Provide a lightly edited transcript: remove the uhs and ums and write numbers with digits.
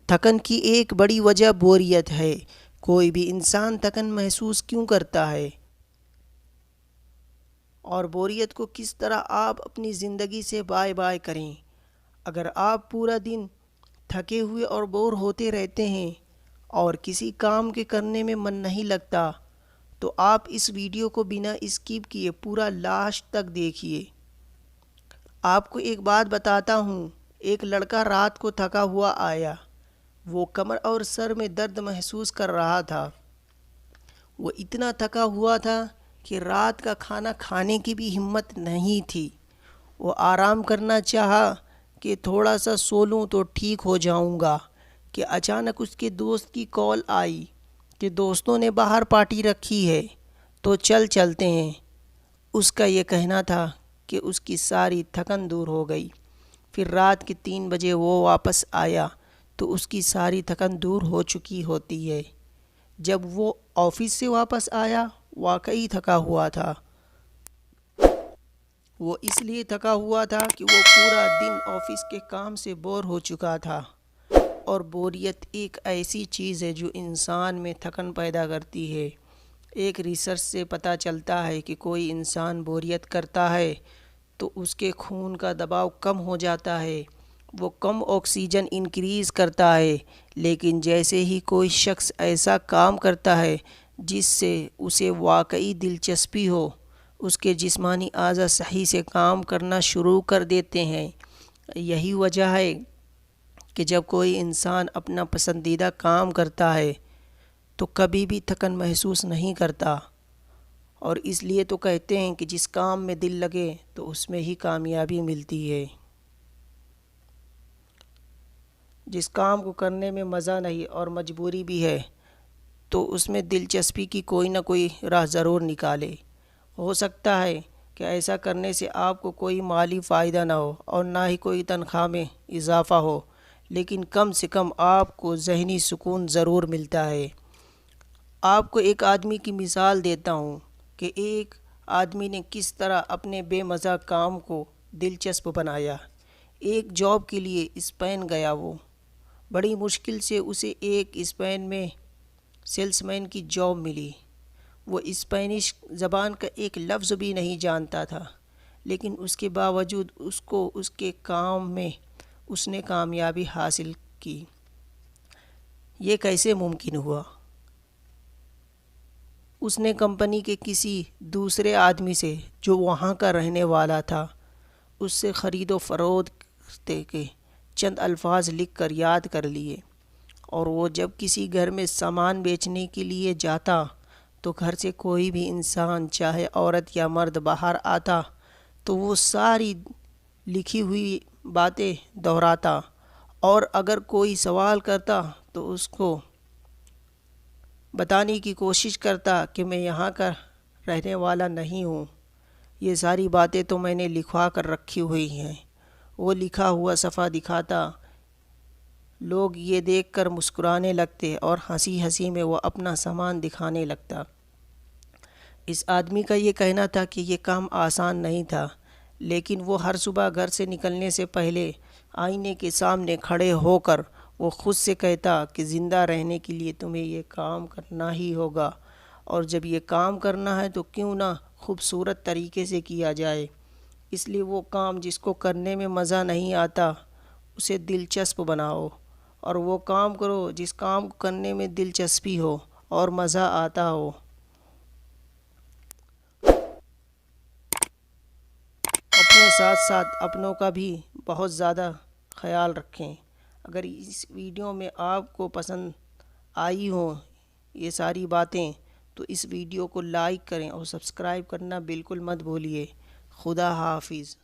تھکن کی ایک بڑی وجہ بوریت ہے۔ کوئی بھی انسان تھکن محسوس کیوں کرتا ہے اور بوریت کو کس طرح آپ اپنی زندگی سے بائے بائے کریں؟ اگر آپ پورا دن تھکے ہوئے اور بور ہوتے رہتے ہیں اور کسی کام کے کرنے میں من نہیں لگتا تو آپ اس ویڈیو کو بنا اسکپ کیے پورا لاسٹ تک دیکھیے۔ آپ کو ایک بات بتاتا ہوں، ایک لڑکا رات کو تھکا ہوا آیا۔ وہ کمر اور سر میں درد محسوس کر رہا تھا۔ وہ اتنا تھکا ہوا تھا کہ رات کا کھانا کھانے کی بھی ہمت نہیں تھی۔ وہ آرام کرنا چاہا کہ تھوڑا سا سو لوں تو ٹھیک ہو جاؤں گا کہ اچانک اس کے دوست کی کال آئی کہ دوستوں نے باہر پارٹی رکھی ہے تو چلتے ہیں۔ اس کا یہ کہنا تھا کہ اس کی ساری تھکن دور ہو گئی۔ پھر رات کے 3 بجے وہ واپس آیا تو اس کی ساری تھکن دور ہو چکی ہوتی ہے۔ جب وہ آفس سے واپس آیا واقعی تھکا ہوا تھا۔ وہ اس لیے تھکا ہوا تھا کہ وہ پورا دن آفس کے کام سے بور ہو چکا تھا، اور بوریت ایک ایسی چیز ہے جو انسان میں تھکن پیدا کرتی ہے۔ ایک ریسرچ سے پتہ چلتا ہے کہ کوئی انسان بوریت کرتا ہے تو اس کے خون کا دباؤ کم ہو جاتا ہے، وہ کم آکسیجن انکریز کرتا ہے۔ لیکن جیسے ہی کوئی شخص ایسا کام کرتا ہے جس سے اسے واقعی دلچسپی ہو، اس کے جسمانی اعضاء صحیح سے کام کرنا شروع کر دیتے ہیں۔ یہی وجہ ہے کہ جب کوئی انسان اپنا پسندیدہ کام کرتا ہے تو کبھی بھی تھکن محسوس نہیں کرتا، اور اس لیے تو کہتے ہیں کہ جس کام میں دل لگے تو اس میں ہی کامیابی ملتی ہے۔ جس کام کو کرنے میں مزہ نہیں اور مجبوری بھی ہے تو اس میں دلچسپی کی کوئی نہ کوئی راہ ضرور نکالے۔ ہو سکتا ہے کہ ایسا کرنے سے آپ کو کوئی مالی فائدہ نہ ہو اور نہ ہی کوئی تنخواہ میں اضافہ ہو، لیکن کم سے کم آپ کو ذہنی سکون ضرور ملتا ہے۔ آپ کو ایک آدمی کی مثال دیتا ہوں کہ ایک آدمی نے کس طرح اپنے بے مزہ کام کو دلچسپ بنایا۔ ایک جاب کے لیے اسپین گیا وہ۔ بڑی مشکل سے اسے ایک اسپین میں سیلس مین کی جاب ملی۔ وہ اسپینش زبان کا ایک لفظ بھی نہیں جانتا تھا، لیکن اس کے باوجود اس کے کام میں اس نے کامیابی حاصل کی۔ یہ کیسے ممکن ہوا؟ اس نے کمپنی کے کسی دوسرے آدمی سے جو وہاں کا رہنے والا تھا، اس سے خرید و فروخت کے چند الفاظ لکھ کر یاد کر لیے، اور وہ جب کسی گھر میں سامان بیچنے کے لیے جاتا تو گھر سے کوئی بھی انسان چاہے عورت یا مرد باہر آتا تو وہ ساری لکھی ہوئی باتیں دہراتا، اور اگر کوئی سوال کرتا تو اس کو بتانے کی کوشش کرتا کہ میں یہاں کا رہنے والا نہیں ہوں، یہ ساری باتیں تو میں نے لکھوا کر رکھی ہوئی ہیں۔ وہ لکھا ہوا صفحہ دکھاتا، لوگ یہ دیکھ کر مسکرانے لگتے اور ہنسی ہنسی میں وہ اپنا سامان دکھانے لگتا۔ اس آدمی کا یہ کہنا تھا کہ یہ کام آسان نہیں تھا، لیکن وہ ہر صبح گھر سے نکلنے سے پہلے آئینے کے سامنے کھڑے ہو کر وہ خود سے کہتا کہ زندہ رہنے کے لیے تمہیں یہ کام کرنا ہی ہوگا، اور جب یہ کام کرنا ہے تو کیوں نہ خوبصورت طریقے سے کیا جائے۔ اس لیے وہ کام جس کو کرنے میں مزہ نہیں آتا اسے دلچسپ بناؤ، اور وہ کام کرو جس کام کو کرنے میں دلچسپی ہو اور مزہ آتا ہو۔ اپنے ساتھ ساتھ اپنوں کا بھی بہت زیادہ خیال رکھیں۔ اگر اس ویڈیو میں آپ کو پسند آئی ہوں یہ ساری باتیں تو اس ویڈیو کو لائک کریں اور سبسکرائب کرنا بالکل مت بھولیے۔ خدا حافظ۔